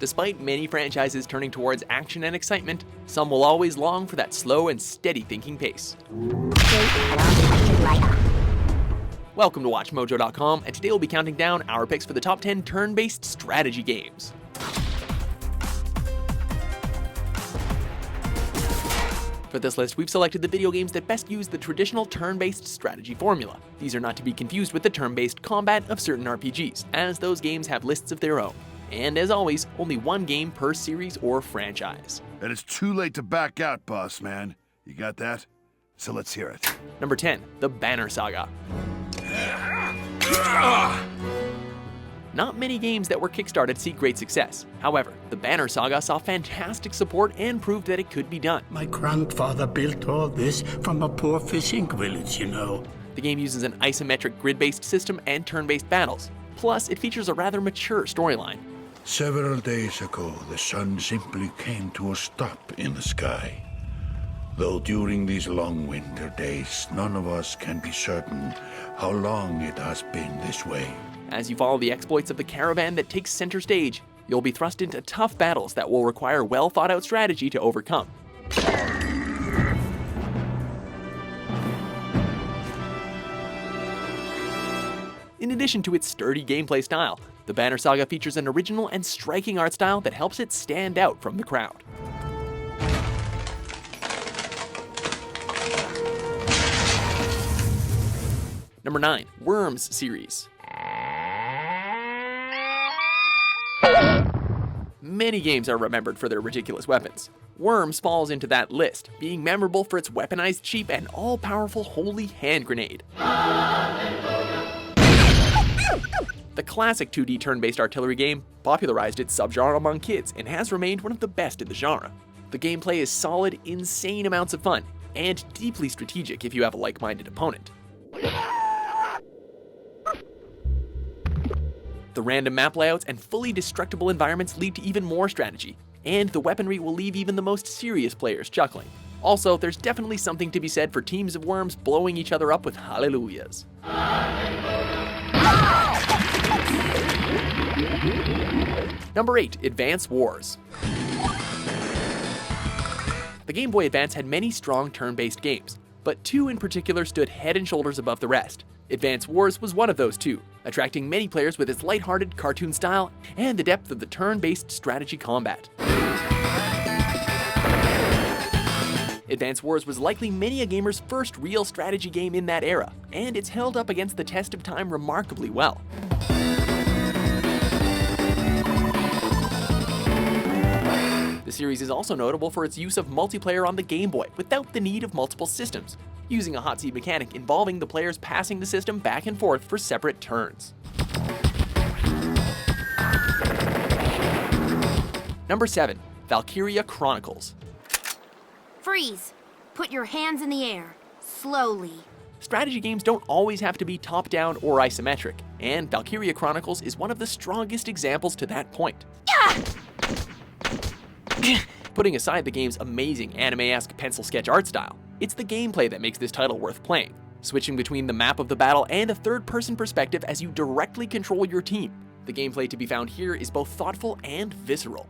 Despite many franchises turning towards action and excitement, some will always long for that slow and steady thinking pace. Welcome to WatchMojo.com, and today we'll be counting down our picks for the top 10 turn-based strategy games. For this list, we've selected the video games that best use the traditional turn-based strategy formula. These are not to be confused with the turn-based combat of certain RPGs, as those games have lists of their own. And as always, only one game per series or franchise. And it's too late to back out, boss man. You got that? So let's hear it. Number 10, The Banner Saga. Not many games that were kickstarted see great success. However, the Banner Saga saw fantastic support and proved that it could be done. My grandfather built all this from a poor fishing village, you know. The game uses an isometric grid-based system and turn-based battles. Plus, it features a rather mature storyline. Several days ago, the sun simply came to a stop in the sky. Though during these long winter days, none of us can be certain how long it has been this way. As you follow the exploits of the caravan that takes center stage, you'll be thrust into tough battles that will require well-thought-out strategy to overcome. In addition to its sturdy gameplay style, the Banner Saga features an original and striking art style that helps it stand out from the crowd. Number 9, Worms series. Many games are remembered for their ridiculous weapons. Worms falls into that list, being memorable for its weaponized, cheap, and all-powerful holy hand grenade. The classic 2D turn-based artillery game popularized its subgenre among kids and has remained one of the best in the genre. The gameplay is solid, insane amounts of fun, and deeply strategic if you have a like-minded opponent. The random map layouts and fully destructible environments lead to even more strategy, and the weaponry will leave even the most serious players chuckling. Also, there's definitely something to be said for teams of worms blowing each other up with hallelujahs. Number 8, Advance Wars. The Game Boy Advance had many strong turn-based games, but two in particular stood head and shoulders above the rest. Advance Wars was one of those two, attracting many players with its lighthearted cartoon style and the depth of the turn-based strategy combat. Advance Wars was likely many a gamer's first real strategy game in that era, and it's held up against the test of time remarkably well. The series is also notable for its use of multiplayer on the Game Boy without the need of multiple systems, using a hot seat mechanic involving the players passing the system back and forth for separate turns. Number 7, Valkyria Chronicles. Freeze! Put your hands in the air. Slowly. Strategy games don't always have to be top-down or isometric, and Valkyria Chronicles is one of the strongest examples to that point. Putting aside the game's amazing anime-esque pencil sketch art style, it's the gameplay that makes this title worth playing, switching between the map of the battle and a third-person perspective as you directly control your team. The gameplay to be found here is both thoughtful and visceral,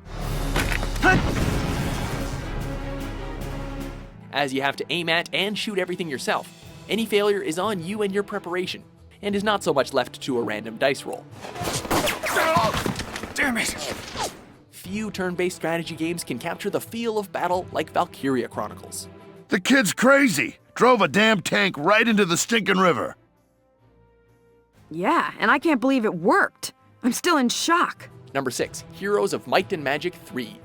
as you have to aim at and shoot everything yourself. Any failure is on you and your preparation, and is not so much left to a random dice roll. Damn it! Few turn-based strategy games can capture the feel of battle like Valkyria Chronicles. The kid's crazy! Drove a damn tank right into the stinkin' river. Yeah, and I can't believe it worked. I'm still in shock. Number 6, Heroes of Might and Magic 3.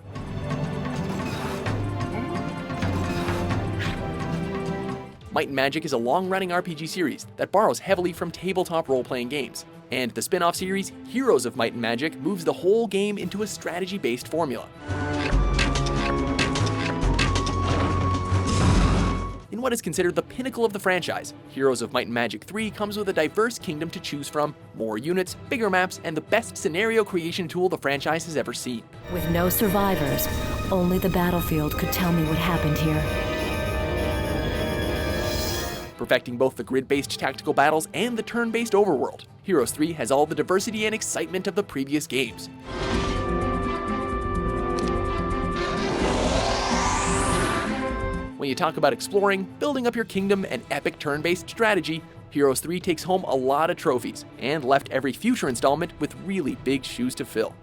Might and Magic is a long-running RPG series that borrows heavily from tabletop role-playing games, and the spin-off series, Heroes of Might and Magic, moves the whole game into a strategy-based formula. In what is considered the pinnacle of the franchise, Heroes of Might and Magic 3 comes with a diverse kingdom to choose from, more units, bigger maps, and the best scenario creation tool the franchise has ever seen. With no survivors, only the battlefield could tell me what happened here. Perfecting both the grid-based tactical battles and the turn-based overworld, Heroes 3 has all the diversity and excitement of the previous games. When you talk about exploring, building up your kingdom, and epic turn-based strategy, Heroes 3 takes home a lot of trophies, and left every future installment with really big shoes to fill.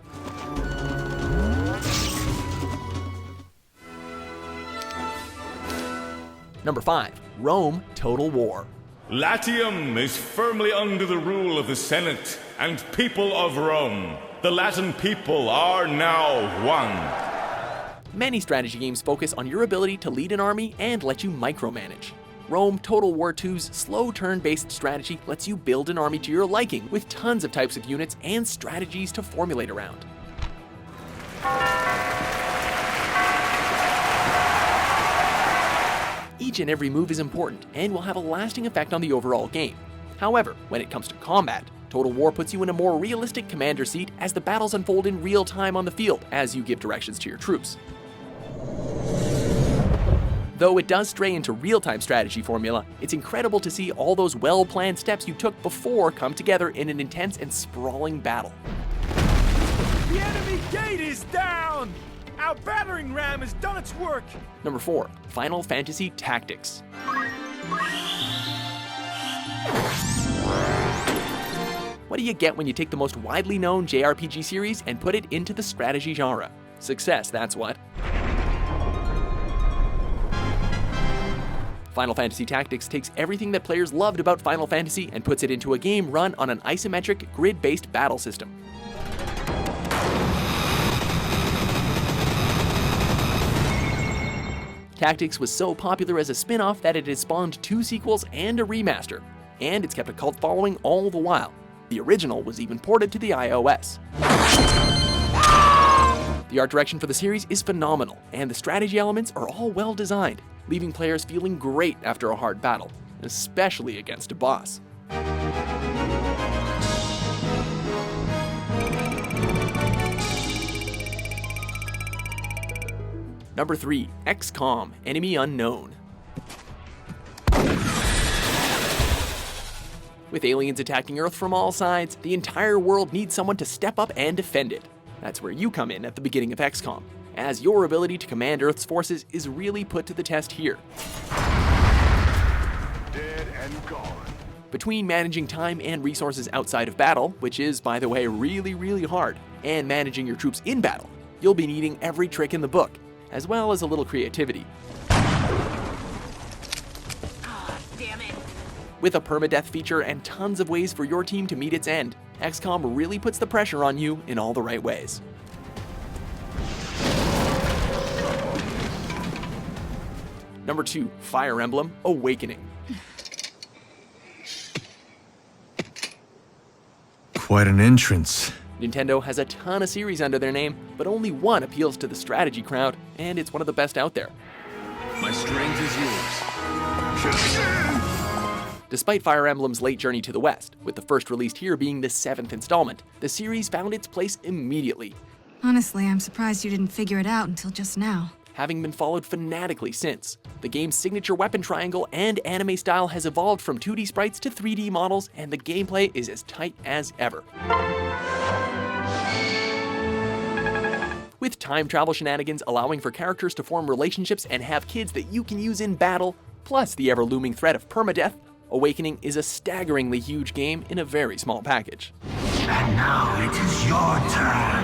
Number 5. Rome Total War. Latium is firmly under the rule of the Senate and people of Rome. The Latin people are now one. Many strategy games focus on your ability to lead an army and let you micromanage. Rome Total War 2's slow turn-based strategy lets you build an army to your liking with tons of types of units and strategies to formulate around. Each and every move is important and will have a lasting effect on the overall game. However, when it comes to combat, Total War puts you in a more realistic commander seat as the battles unfold in real time on the field as you give directions to your troops. Though it does stray into real-time strategy formula, it's incredible to see all those well-planned steps you took before come together in an intense and sprawling battle. The enemy gate is down! Our battering ram has done its work! Number 4. Final Fantasy Tactics. What do you get when you take the most widely known JRPG series and put it into the strategy genre? Success, that's what. Final Fantasy Tactics takes everything that players loved about Final Fantasy and puts it into a game run on an isometric, grid-based battle system. Tactics was so popular as a spin-off that it has spawned 2 sequels and a remaster, and it's kept a cult following all the while. The original was even ported to the iOS. The art direction for the series is phenomenal, and the strategy elements are all well designed, leaving players feeling great after a hard battle, especially against a boss. Number 3. XCOM: Enemy Unknown. With aliens attacking Earth from all sides, the entire world needs someone to step up and defend it. That's where you come in at the beginning of XCOM, as your ability to command Earth's forces is really put to the test here. Dead and gone. Between managing time and resources outside of battle, which is, by the way, really hard, and managing your troops in battle, you'll be needing every trick in the book, as well as a little creativity. With a permadeath feature and tons of ways for your team to meet its end, XCOM really puts the pressure on you in all the right ways. Number 2. Fire Emblem: Awakening. Quite an entrance. Nintendo has a ton of series under their name, but only one appeals to the strategy crowd, and it's one of the best out there. My strength is yours. Despite Fire Emblem's late journey to the West, with the first released here being the 7th installment, the series found its place immediately, Honestly, I'm surprised you didn't figure it out until just now. having been followed fanatically since. The game's signature weapon triangle and anime style has evolved from 2D sprites to 3D models, and the gameplay is as tight as ever. With time travel shenanigans allowing for characters to form relationships and have kids that you can use in battle, plus the ever-looming threat of permadeath, Awakening is a staggeringly huge game in a very small package. And now it is your turn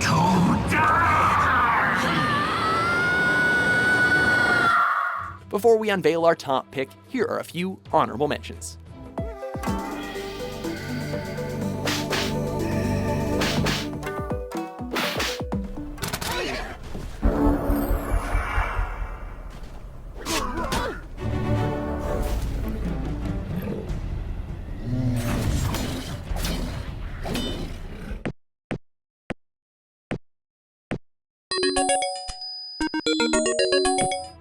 to die! Before we unveil our top pick, here are a few honorable mentions.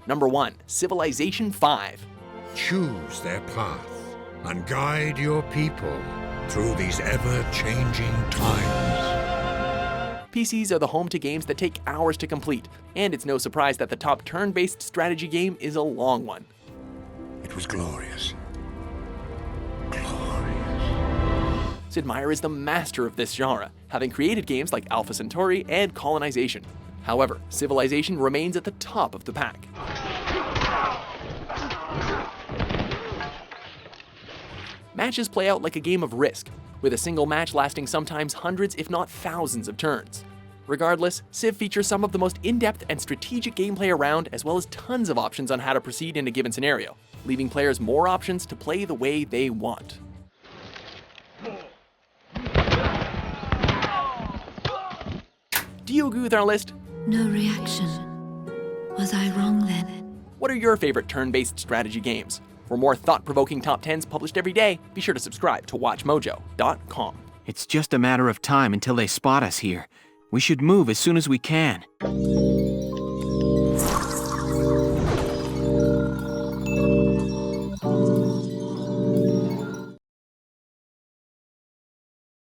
Number 1. Civilization 5. Choose their path and guide your people through these ever-changing times. PCs are the home to games that take hours to complete, and it's no surprise that the top turn-based strategy game is a long one. It was glorious. Sid Meier is the master of this genre, having created games like Alpha Centauri and Colonization. However, Civilization remains at the top of the pack. Matches play out like a game of Risk, with a single match lasting sometimes hundreds if not thousands of turns. Regardless, Civ features some of the most in-depth and strategic gameplay around, as well as tons of options on how to proceed in a given scenario, leaving players more options to play the way they want. Do you agree with our list? No reaction. Was I wrong then? What are your favorite turn-based strategy games? For more thought-provoking top 10s published every day, be sure to subscribe to WatchMojo.com. It's just a matter of time until they spot us here. We should move as soon as we can.